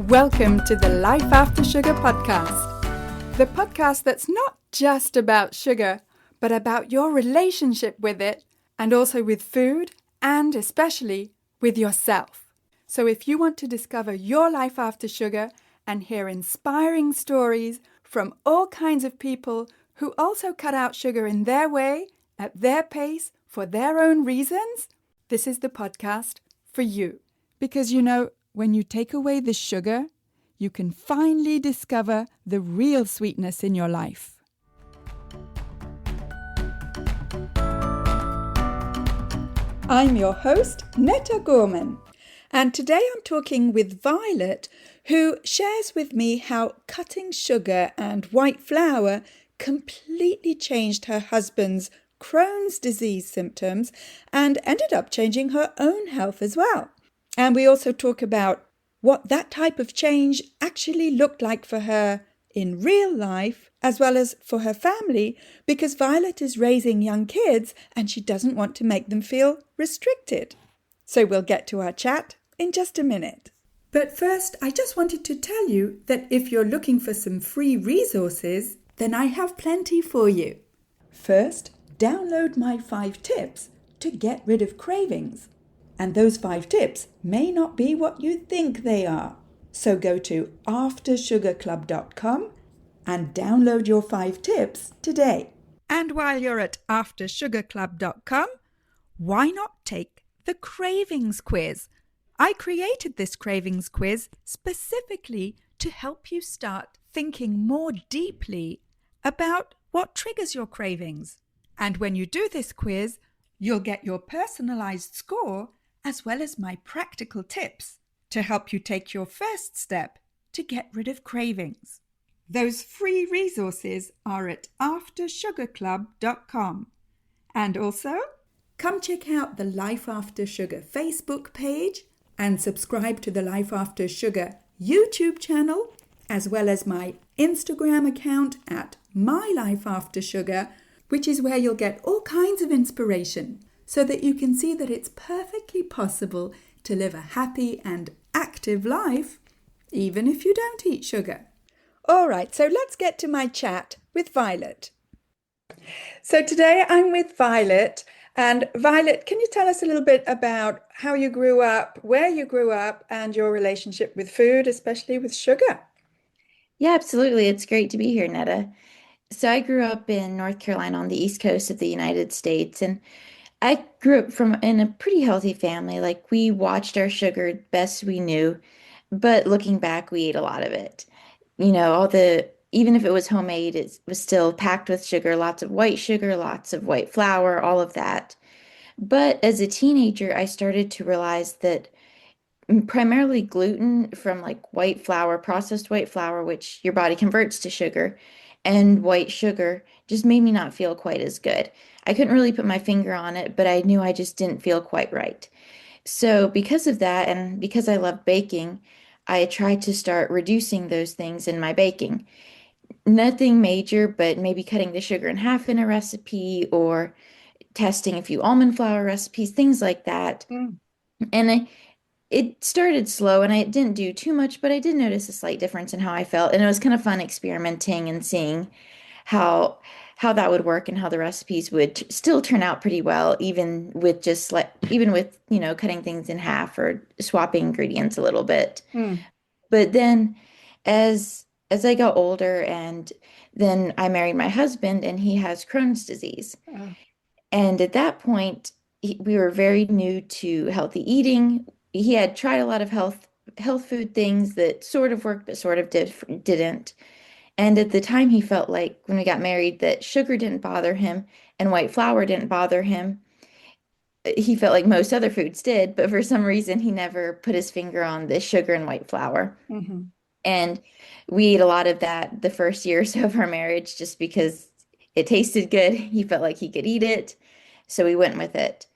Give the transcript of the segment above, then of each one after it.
Welcome to the Life After Sugar podcast, the podcast that's not just about sugar, but about your relationship with it and also with food and especially with yourself. So if you want to discover your life after sugar and hear inspiring stories from all kinds of people who also cut out sugar in their way, at their pace, for their own reasons, this is the podcast for you. Because when you take away the sugar, you can finally discover the real sweetness in your life. I'm your host, Netta Gorman, and today I'm talking with Violet, who shares with me how cutting sugar and white flour completely changed her husband's Crohn's disease symptoms and ended up changing her own health as well. And we also talk about what that type of change actually looked like for her in real life, as well as for her family, because Violet is raising young kids and she doesn't want to make them feel restricted. So we'll get to our chat in just a minute. But first, I just wanted to tell you that if you're looking for some free resources, then I have plenty for you. First, download my 5 tips to get rid of cravings. And those 5 tips may not be what you think they are. So go to aftersugarclub.com and download your 5 tips today. And while you're at aftersugarclub.com, why not take the cravings quiz? I created this cravings quiz specifically to help you start thinking more deeply about what triggers your cravings. And when you do this quiz, you'll get your personalized score as well as my practical tips to help you take your first step to get rid of cravings. Those free resources are at aftersugarclub.com. And also, come check out the Life After Sugar Facebook page and subscribe to the Life After Sugar YouTube channel, as well as my Instagram account at My Life After Sugar, which is where you'll get all kinds of inspiration, so that you can see that it's perfectly possible to live a happy and active life, even if you don't eat sugar. All right, so let's get to my chat with Violet. So today I'm with Violet. And Violet, can you tell us a little bit about how you grew up, where you grew up, and your relationship with food, especially with sugar? Yeah, absolutely. It's great to be here, Netta. So I grew up in North Carolina on the East Coast of the United States, and I grew up from in a pretty healthy family. Like we watched our sugar best we knew, but looking back, we ate a lot of it. Even if it was homemade, it was still packed with sugar, lots of white flour, all of that. But as a teenager, I started to realize that primarily gluten from like white flour, processed white flour, which your body converts to sugar, and white sugar just made me not feel quite as good. I couldn't really put my finger on it, but I knew I just didn't feel quite right. So, because of that, and because I love baking, I tried to start reducing those things in my baking. Nothing major, but maybe cutting the sugar in half in a recipe or testing a few almond flour recipes, things like that. And it started slow and I didn't do too much, but I did notice a slight difference in how I felt. And it was kind of fun experimenting and seeing how how that would work and how the recipes would still turn out pretty well, even with, cutting things in half or swapping ingredients a little bit. Mm. But then as I got older and then I married my husband and he has Crohn's disease. Oh. And at that point, we were very new to healthy eating. He had tried a lot of health food things that sort of worked, but sort of didn't. And at the time, he felt like when we got married that sugar didn't bother him and white flour didn't bother him. He felt like most other foods did, but for some reason, he never put his finger on the sugar and white flour. Mm-hmm. And we ate a lot of that the first year or so of our marriage just because it tasted good. He felt like he could eat it. So we went with it.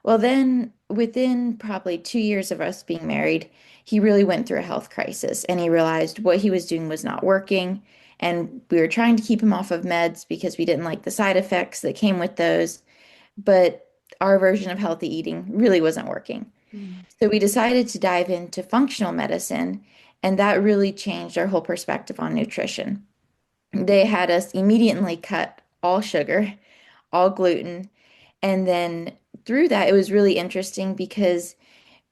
Well, then within probably 2 years of us being married, he really went through a health crisis and he realized what he was doing was not working. And we were trying to keep him off of meds because we didn't like the side effects that came with those. But our version of healthy eating really wasn't working. Mm. So we decided to dive into functional medicine And that really changed our whole perspective on nutrition. They had us immediately cut all sugar, all gluten. And then through that, it was really interesting because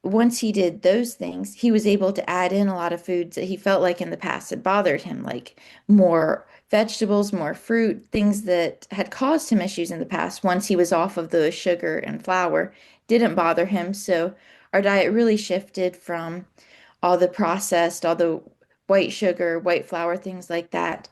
once he did those things, he was able to add in a lot of foods that he felt like in the past had bothered him, like more vegetables, more fruit, things that had caused him issues in the past. Once he was off of the sugar and flour, didn't bother him. So our diet really shifted from all the processed, all the white sugar, white flour, things like that,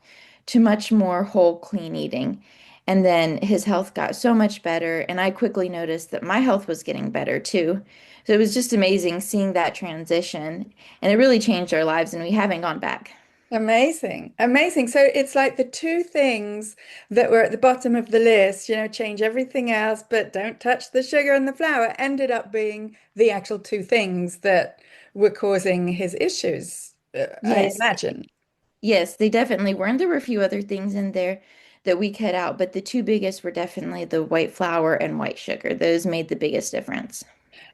to much more whole, clean eating. And then his health got so much better, and I quickly noticed that my health was getting better too. So it was just amazing seeing that transition, and it really changed our lives, and we haven't gone back. Amazing. Amazing. So it's like the two things that were at the bottom of the list, change everything else, but don't touch the sugar and the flour, ended up being the actual two things that were causing his issues, I Yes, imagine. yes, they definitely were. And there were a few other things in there that we cut out, but the two biggest were definitely the white flour and white sugar. Those made the biggest difference.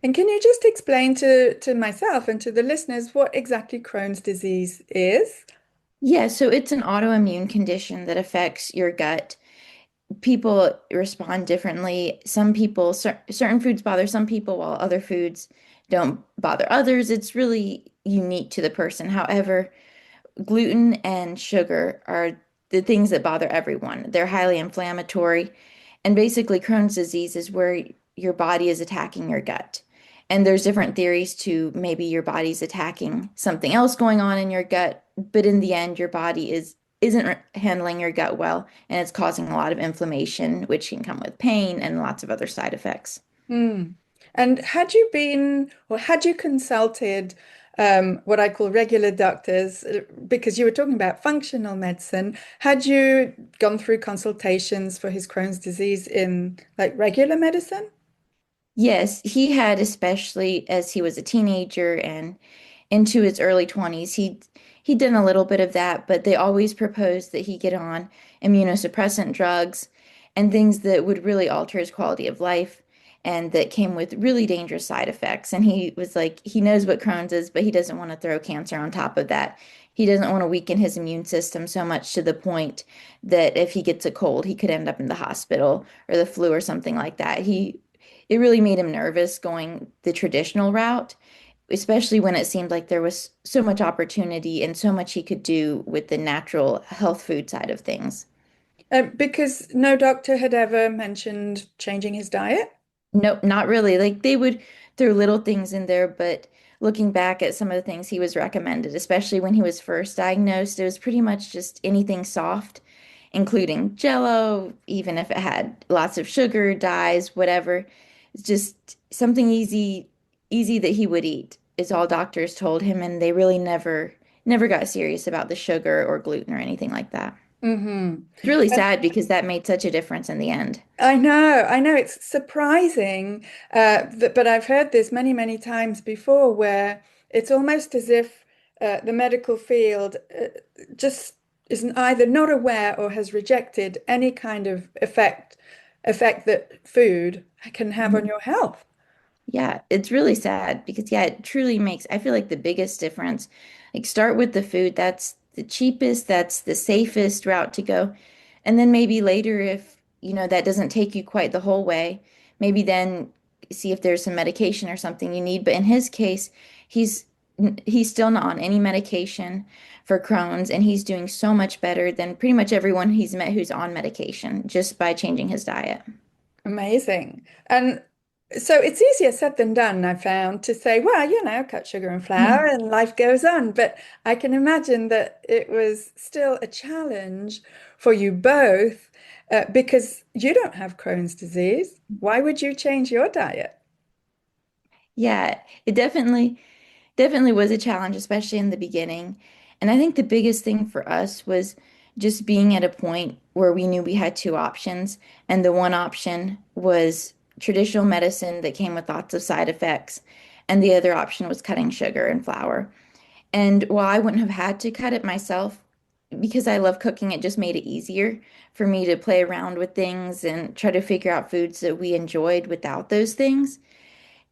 And can you just explain to myself and to the listeners what exactly Crohn's disease is? Yeah, so it's an autoimmune condition that affects your gut. People respond differently. Some people, certain foods bother some people, while other foods don't bother others. It's really unique to the person. However, gluten and sugar are the things that bother everyone. They're highly inflammatory. And basically, Crohn's disease is where your body is attacking your gut. And there's different theories to maybe your body's attacking something else going on in your gut, but in the end, your body isn't handling your gut well, and it's causing a lot of inflammation, which can come with pain and lots of other side effects. Hmm. And had you been or had you consulted what I call regular doctors, because you were talking about functional medicine, had you gone through consultations for his Crohn's disease in like regular medicine? Yes, he had, especially as he was a teenager and into his early 20s. He'd done a little bit of that, but they always proposed that he get on immunosuppressant drugs and things that would really alter his quality of life and that came with really dangerous side effects. And he was like, he knows what Crohn's is, but he doesn't want to throw cancer on top of that. He doesn't want to weaken his immune system so much to the point that if he gets a cold, he could end up in the hospital or the flu or something like that. It really made him nervous going the traditional route, especially when it seemed like there was so much opportunity and so much he could do with the natural health food side of things. Because no doctor had ever mentioned changing his diet. Nope, not really. Like they would throw little things in there, but looking back at some of the things he was recommended, especially when he was first diagnosed, it was pretty much just anything soft, including Jello, even if it had lots of sugar, dyes, whatever. It's just something easy that he would eat is all doctors told him, and they really never got serious about the sugar or gluten or anything like that. Hmm. It's really sad because that made such a difference in the end. I know, it's surprising, but I've heard this many, many times before where it's almost as if the medical field just is either not aware or has rejected any kind of effect that food can have on your health. Yeah, it's really sad because yeah, it truly makes, I feel like the biggest difference, like start with the food, that's the cheapest, that's the safest route to go. And then maybe later if, that doesn't take you quite the whole way, maybe then see if there's some medication or something you need. But in his case, he's he's still not on any medication for Crohn's and he's doing so much better than pretty much everyone he's met who's on medication just by changing his diet. Amazing. And so it's easier said than done, I found, to say, well, cut sugar and flour and life goes on. But I can imagine that it was still a challenge for you both because you don't have Crohn's disease. Why would you change your diet? Yeah, it definitely was a challenge, especially in the beginning. And I think the biggest thing for us was just being at a point where we knew we had two options. And the one option was traditional medicine that came with lots of side effects. And the other option was cutting sugar and flour. And while I wouldn't have had to cut it myself, because I love cooking, it just made it easier for me to play around with things and try to figure out foods that we enjoyed without those things.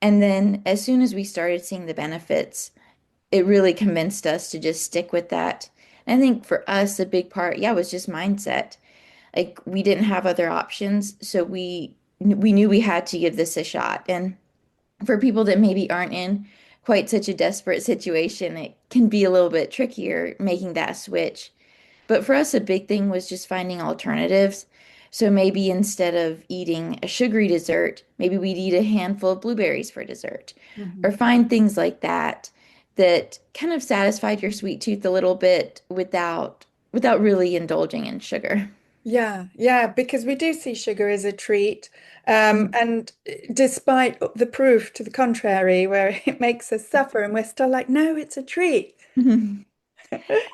And then as soon as we started seeing the benefits, it really convinced us to just stick with that. And I think for us, a big part, yeah, was just mindset. Like we didn't have other options, so we knew we had to give this a shot. And for people that maybe aren't in quite such a desperate situation, it can be a little bit trickier making that switch. But for us, a big thing was just finding alternatives. So maybe instead of eating a sugary dessert, maybe we'd eat a handful of blueberries for dessert, or Mhm. find things like that that kind of satisfied your sweet tooth a little bit without really indulging in sugar. Yeah, yeah, because we do see sugar as a treat. And despite the proof to the contrary, where it makes us suffer, and we're still like, no, it's a treat.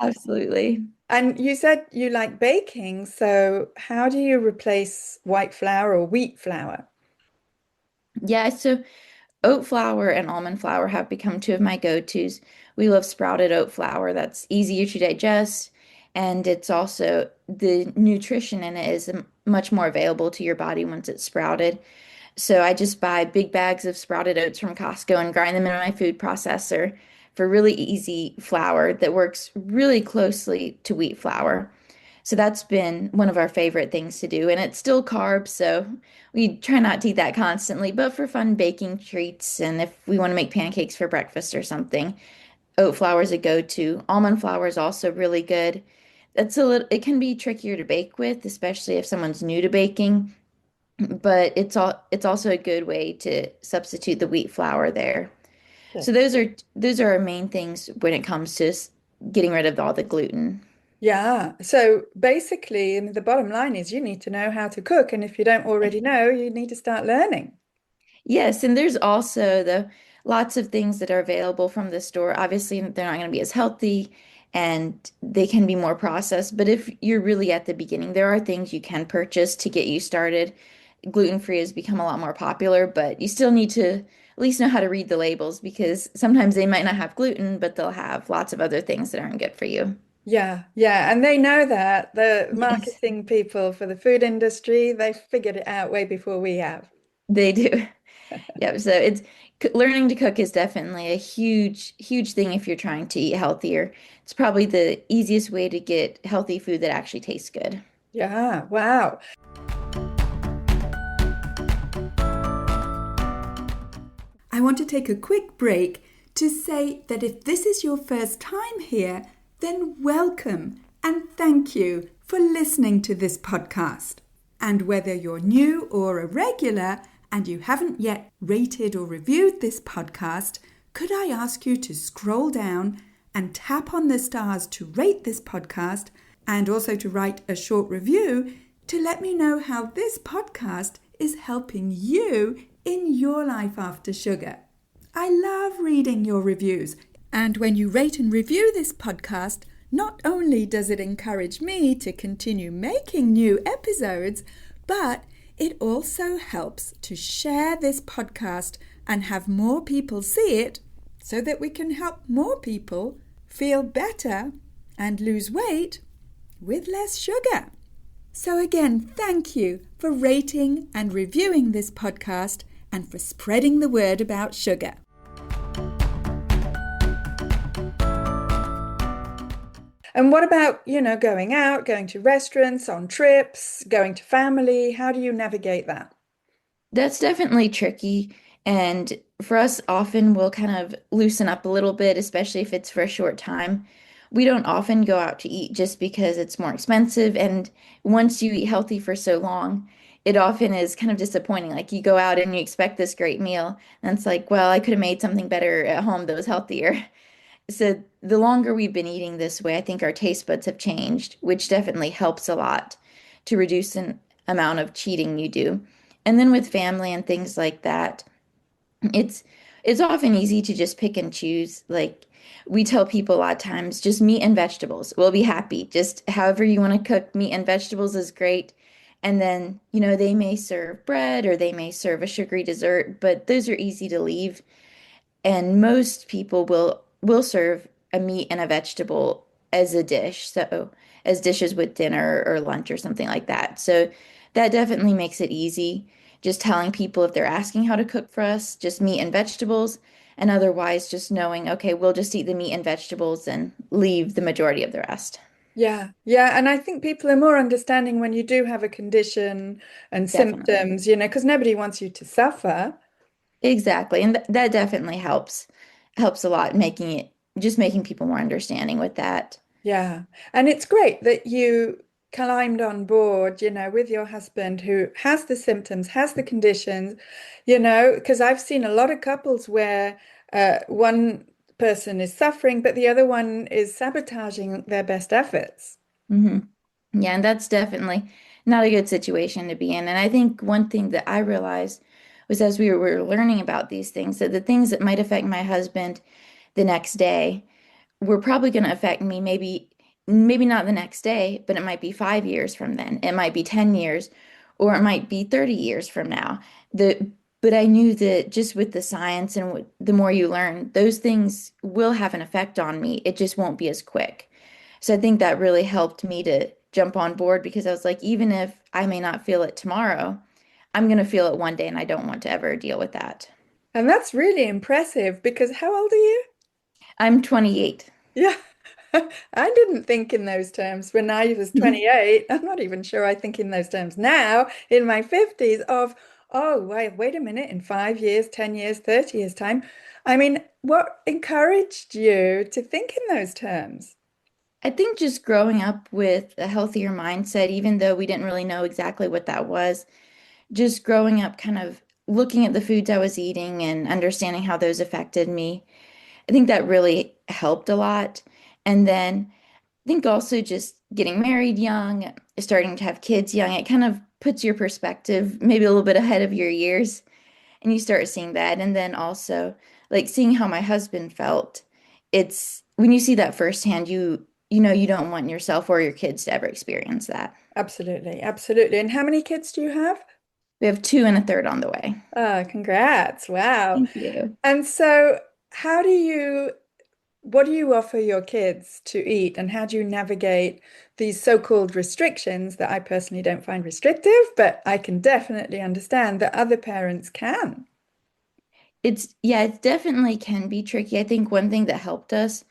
Absolutely. And you said you like baking, so how do you replace white flour or wheat flour? Yeah, so oat flour and almond flour have become two of my go-tos. We love sprouted oat flour that's easier to digest, and it's also the nutrition in it is much more available to your body once it's sprouted. So I just buy big bags of sprouted oats from Costco and grind them in my food processor for really easy flour that works really closely to wheat flour. So that's been one of our favorite things to do. And it's still carbs, so we try not to eat that constantly, but for fun baking treats and if we want to make pancakes for breakfast or something, oat flour is a go-to. Almond flour is also really good. That's a little, it can be trickier to bake with, especially if someone's new to baking, but it's also a good way to substitute the wheat flour there. So those are our main things when it comes to getting rid of all the gluten. Yeah. So basically, I mean, the bottom line is you need to know how to cook. And if you don't already know, you need to start learning. Yes, and there's also the lots of things that are available from the store. Obviously, they're not going to be as healthy and they can be more processed, but if you're really at the beginning, there are things you can purchase to get you started. Gluten-free has become a lot more popular, but you still need to at least know how to read the labels because sometimes they might not have gluten, but they'll have lots of other things that aren't good for you. Yeah. Yeah. And they know that the Yes, marketing people for the food industry, they figured it out way before we have. they do. Yep. So learning to cook is definitely a huge, huge thing if you're trying to eat healthier. It's probably the easiest way to get healthy food that actually tastes good. Yeah. Wow. I want to take a quick break to say that if this is your first time here, then welcome and thank you for listening to this podcast. And whether you're new or a regular and you haven't yet rated or reviewed this podcast, could I ask you to scroll down and tap on the stars to rate this podcast and also to write a short review to let me know how this podcast is helping you in your life after sugar. I love reading your reviews. And when you rate and review this podcast, not only does it encourage me to continue making new episodes, but it also helps to share this podcast and have more people see it so that we can help more people feel better and lose weight with less sugar. So again, thank you for rating and reviewing this podcast and for spreading the word about sugar. And what about, going out, going to restaurants, on trips, going to family? How do you navigate that? That's definitely tricky. And for us, often we'll kind of loosen up a little bit, especially if it's for a short time. We don't often go out to eat just because it's more expensive. And once you eat healthy for so long, it often is kind of disappointing. Like you go out and you expect this great meal, and it's like, well, I could have made something better at home that was healthier. So the longer we've been eating this way, I think our taste buds have changed, which definitely helps a lot to reduce an amount of cheating you do. And then with family and things like that, it's it's often easy to just pick and choose. Like we tell people a lot of times, just meat and vegetables. We'll be happy. Just however you want to cook meat and vegetables is great. And then, they may serve bread or they may serve a sugary dessert, but those are easy to leave. And most people will serve a meat and a vegetable as a dish, so as dishes with dinner or lunch or something like that. So that definitely makes it easy. just telling people if they're asking how to cook for us, just meat and vegetables, and otherwise just knowing, okay, we'll just eat the meat and vegetables and leave the majority of the rest. Yeah, yeah. And I think people are more understanding when you do have a condition and Definitely. symptoms, because nobody wants you to suffer. Exactly. And th that definitely helps a lot making it just making people more understanding with that. Yeah. And it's great that you climbed on board, with your husband who has the symptoms, has the conditions, because I've seen a lot of couples where one person is suffering, but the other one is sabotaging their best efforts. hmm Yeah, and that's definitely not a good situation to be in. And I think one thing that I realized was as we were learning about these things, that the things that might affect my husband the next day were probably going to affect me maybe not the next day, but it might be 5 years from then. It might be 10 years, or it might be 30 years from now. But I knew that just with the science and the more you learn, those things will have an effect on me. It just won't be as quick. So I think that really helped me to jump on board because I was like, even if I may not feel it tomorrow, I'm going to feel it one day and I don't want to ever deal with that. And that's really impressive because how old are you? I'm 28. Yeah. I didn't think in those terms when I was 28. I'm not even sure I think in those terms now, in my 50s, of, oh, wait a minute, in 5 years, 10 years, 30 years' time. I mean, what encouraged you to think in those terms? I think just growing up with a healthier mindset, even though we didn't really know exactly what that was, just growing up kind of looking at the foods I was eating and understanding how those affected me, I think that really helped a lot. And then I think also just getting married young, starting to have kids young, it kind of puts your perspective maybe a little bit ahead of your years and you start seeing that. And then also like seeing how my husband felt. It's when you see that firsthand, you know you don't want yourself or your kids to ever experience that. Absolutely, absolutely. And how many kids do you have? We have two and a third on the way. Congrats. Wow. Thank you. And so, how do you what do you offer your kids to eat, and how do you navigate these so-called restrictions that I personally don't find restrictive, but I can definitely understand that other parents can? Yeah, it definitely can be tricky. I think one thing that helped us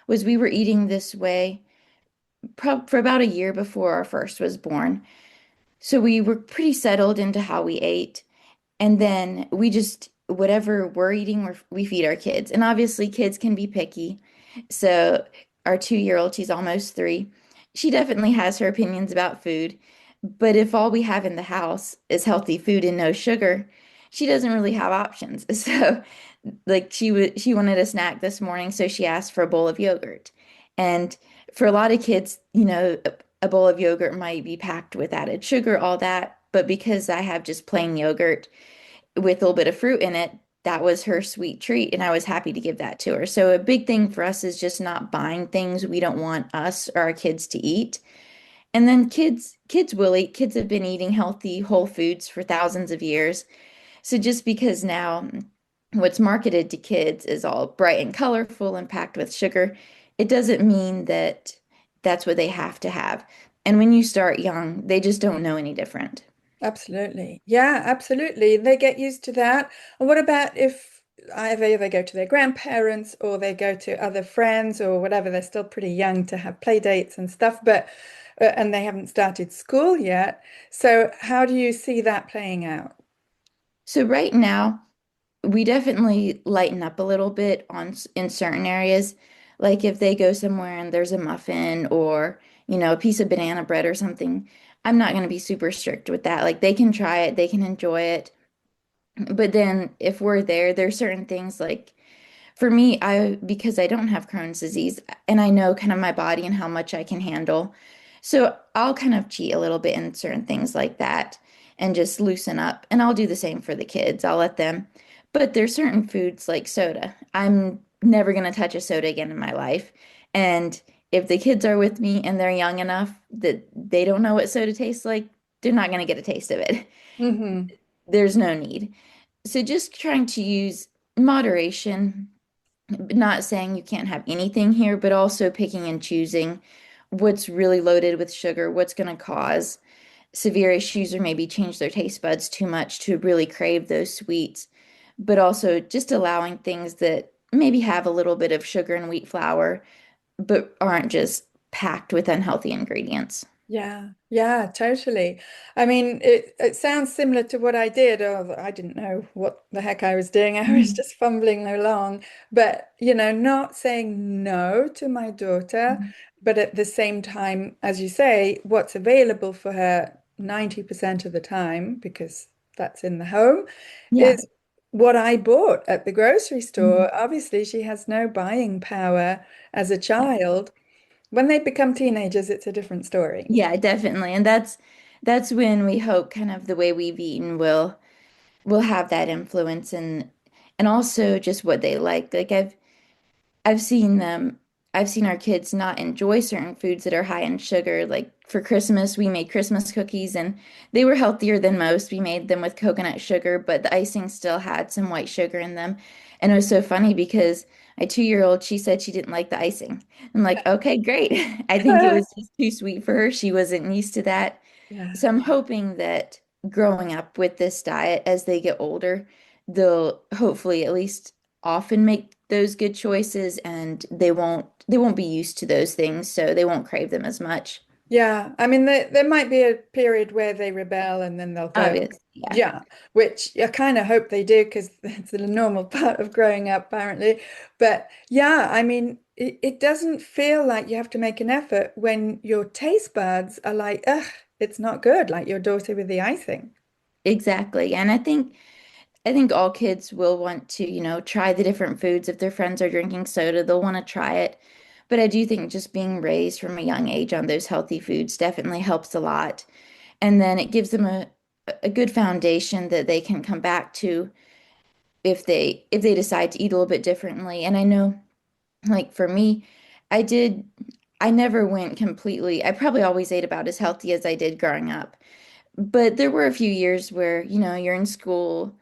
was we were eating this way for about a year before our first was born. So we were pretty settled into how we ate. And then we just, whatever we're eating, we feed our kids. And obviously, kids can be picky. So our 2-year-old, she's almost 3. She definitely has her opinions about food. But if all we have in the house is healthy food and no sugar, she doesn't really have options. So like she wanted a snack this morning, so she asked for a bowl of yogurt. And for a lot of kids, a bowl of yogurt might be packed with added sugar, all that. But because I have just plain yogurt with a little bit of fruit in it, that was her sweet treat, and I was happy to give that to her. So a big thing for us is just not buying things we don't want us or our kids to eat. And then kids will eat. Kids have been eating healthy whole foods for thousands of years. So just because now what's marketed to kids is all bright and colorful and packed with sugar, it doesn't mean that that's what they have to have. And when you start young, they just don't know any different. Absolutely. Yeah, absolutely. They get used to that. And what about if either they go to their grandparents or they go to other friends or whatever? They're still pretty young to have play dates and stuff, but and they haven't started school yet. So how do you see that playing out? So right now, we definitely lighten up a little bit in certain areas. Like if they go somewhere and there's a muffin or, a piece of banana bread or something, I'm not going to be super strict with that. Like they can try it, they can enjoy it. But then if we're there, there's certain things like for me, because I don't have Crohn's disease and I know kind of my body and how much I can handle. So I'll kind of cheat a little bit in certain things like that and just loosen up. And I'll do the same for the kids. I'll let them. But there's certain foods like soda. I'm never going to touch a soda again in my life. And if the kids are with me and they're young enough that they don't know what soda tastes like, they're not going to get a taste of it. Hmm. There's no need. So just trying to use moderation, not saying you can't have anything here, but also picking and choosing what's really loaded with sugar, what's going to cause. severe issues or maybe change their taste buds too much to really crave those sweets, but also just allowing things that maybe have a little bit of sugar and wheat flour, but aren't just packed with unhealthy ingredients. Yeah, yeah, totally. I mean, it sounds similar to what I did, although I didn't know what the heck I was doing. I was Mhm. just fumbling along. But, not saying no to my daughter, Mhm. but at the same time, as you say, what's available for her 90% of the time, because that's in the home, Yeah. is what I bought at the grocery Mhm. store. Obviously, she has no buying power as a Yeah. child. When they become teenagers, it's a different story. Yeah, definitely. And that's when we hope kind of the way we've eaten will have that influence and also just what they like. Like I've seen them, I've seen our kids not enjoy certain foods that are high in sugar. Like for Christmas, we made Christmas cookies and they were healthier than most. We made them with coconut sugar, but the icing still had some white sugar in them. And it was so funny because my 2-year-old, she said she didn't like the icing. I'm like, okay, great. I think it was just too sweet for her. She wasn't used to that. Yeah. So I'm hoping that growing up with this diet as they get older, they'll hopefully at least often make those good choices and they won't be used to those things, so they won't crave them as much. Yeah. I mean, there might be a period where they rebel and then they'll go, Obvious. Yeah. yeah, which I kind of hope they do because it's a normal part of growing up, apparently. But yeah, I mean, it doesn't feel like you have to make an effort when your taste buds are like, ugh, it's not good, like your daughter with the icing. Exactly. And I think all kids will want to, try the different foods. If their friends are drinking soda, they'll want to try it. But I do think just being raised from a young age on those healthy foods definitely helps a lot. And then it gives them a good foundation that they can come back to if they decide to eat a little bit differently. And I know like for me, I did I never went completely. I probably always ate about as healthy as I did growing up. But there were a few years where, you're in school,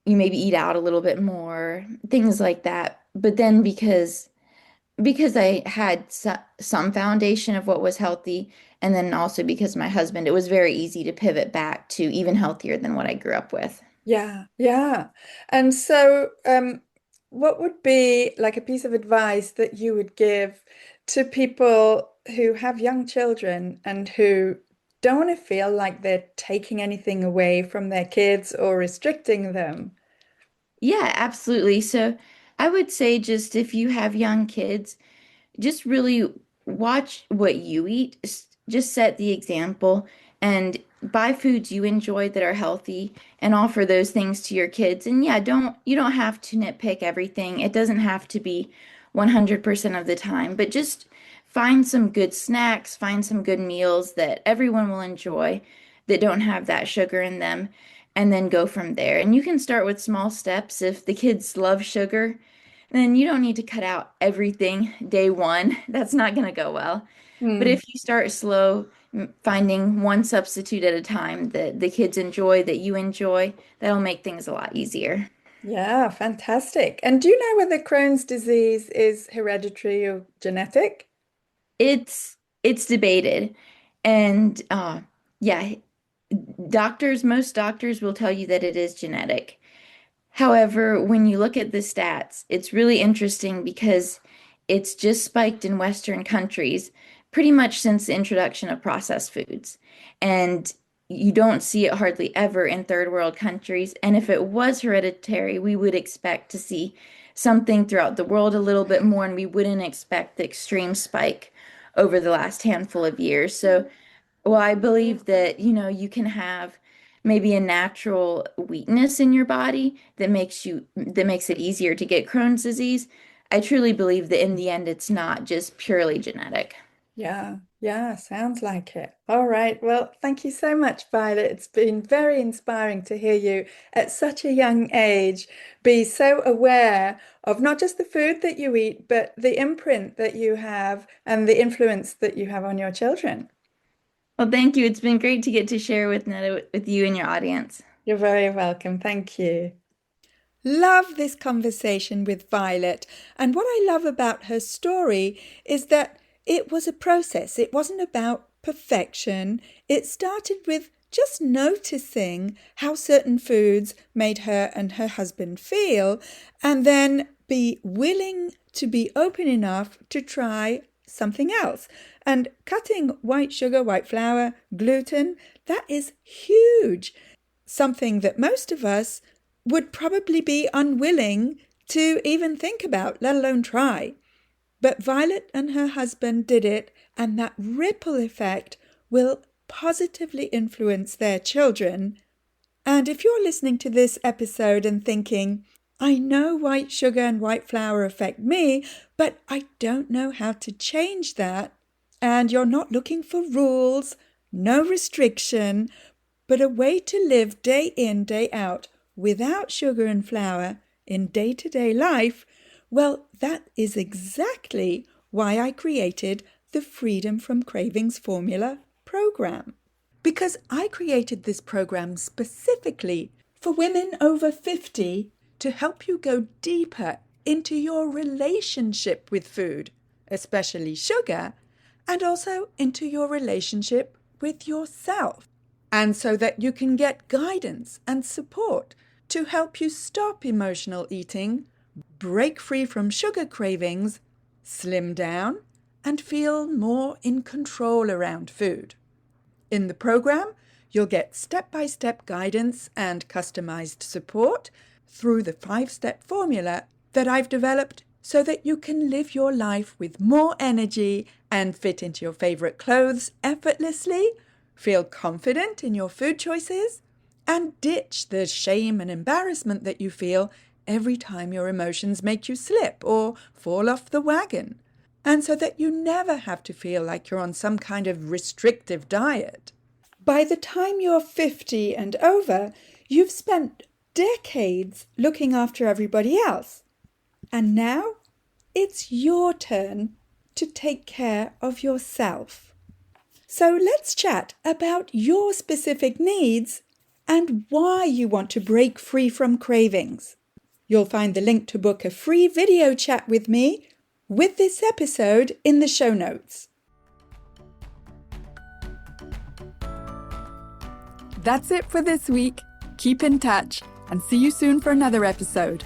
you maybe eat out a little bit more, things like that. But then because I had some foundation of what was healthy, and then also because my husband, it was very easy to pivot back to even healthier than what I grew up with. Yeah, yeah. And so, what would be like a piece of advice that you would give to people who have young children and who don't want to feel like they're taking anything away from their kids or restricting them? Yeah, absolutely. So I would say just if you have young kids, just really watch what you eat. Just set the example and buy foods you enjoy that are healthy and offer those things to your kids. And yeah, you don't have to nitpick everything. It doesn't have to be 100% of the time, but just find some good snacks, find some good meals that everyone will enjoy that don't have that sugar in them, and then go from there. And you can start with small steps. If the kids love sugar, then you don't need to cut out everything day one. That's not going to go well. But Hmm. if you start slow, finding one substitute at a time that the kids enjoy, that you enjoy, that'll make things a lot easier. Yeah, fantastic. And do you know whether Crohn's disease is hereditary or genetic? It's debated. And yeah, most doctors will tell you that it is genetic. However, when you look at the stats, it's really interesting because it's just spiked in Western countries pretty much since the introduction of processed foods. And you don't see it hardly ever in third world countries. And if it was hereditary, we would expect to see something throughout the world a little bit more, and we wouldn't expect the extreme spike over the last handful of years. So well, I believe that, you can have maybe a natural weakness in your body that makes it easier to get Crohn's disease. I truly believe that in the end, it's not just purely genetic. Yeah, yeah, sounds like it. All right. Well, thank you so much, Violet. It's been very inspiring to hear you at such a young age be so aware of not just the food that you eat, but the imprint that you have and the influence that you have on your children. Well, thank you. It's been great to get to share with Netta, with you and your audience. You're very welcome. Thank you. Love this conversation with Violet. And what I love about her story is that it was a process. It wasn't about perfection. It started with just noticing how certain foods made her and her husband feel, and then be willing to be open enough to try something else. And cutting white sugar, white flour, gluten, that is huge. Something that most of us would probably be unwilling to even think about, let alone try. But Violet and her husband did it, and that ripple effect will positively influence their children. And if you're listening to this episode and thinking, I know white sugar and white flour affect me, but I don't know how to change that, and you're not looking for rules, no restriction, but a way to live day in, day out without sugar and flour in day-to-day life, well, that is exactly why I created the Freedom from Cravings Formula program. Because I created this program specifically for women over 50 to help you go deeper into your relationship with food, especially sugar, and also into your relationship with yourself. And so that you can get guidance and support to help you stop emotional eating, break free from sugar cravings, slim down, and feel more in control around food. In the program, you'll get step-by-step guidance and customized support through the 5-step formula that I've developed so that you can live your life with more energy and fit into your favorite clothes effortlessly, feel confident in your food choices, and ditch the shame and embarrassment that you feel every time your emotions make you slip or fall off the wagon, and so that you never have to feel like you're on some kind of restrictive diet. By the time you're 50 and over, you've spent decades looking after everybody else. And now it's your turn to take care of yourself. So let's chat about your specific needs and why you want to break free from cravings. You'll find the link to book a free video chat with me with this episode in the show notes. That's it for this week. Keep in touch and see you soon for another episode.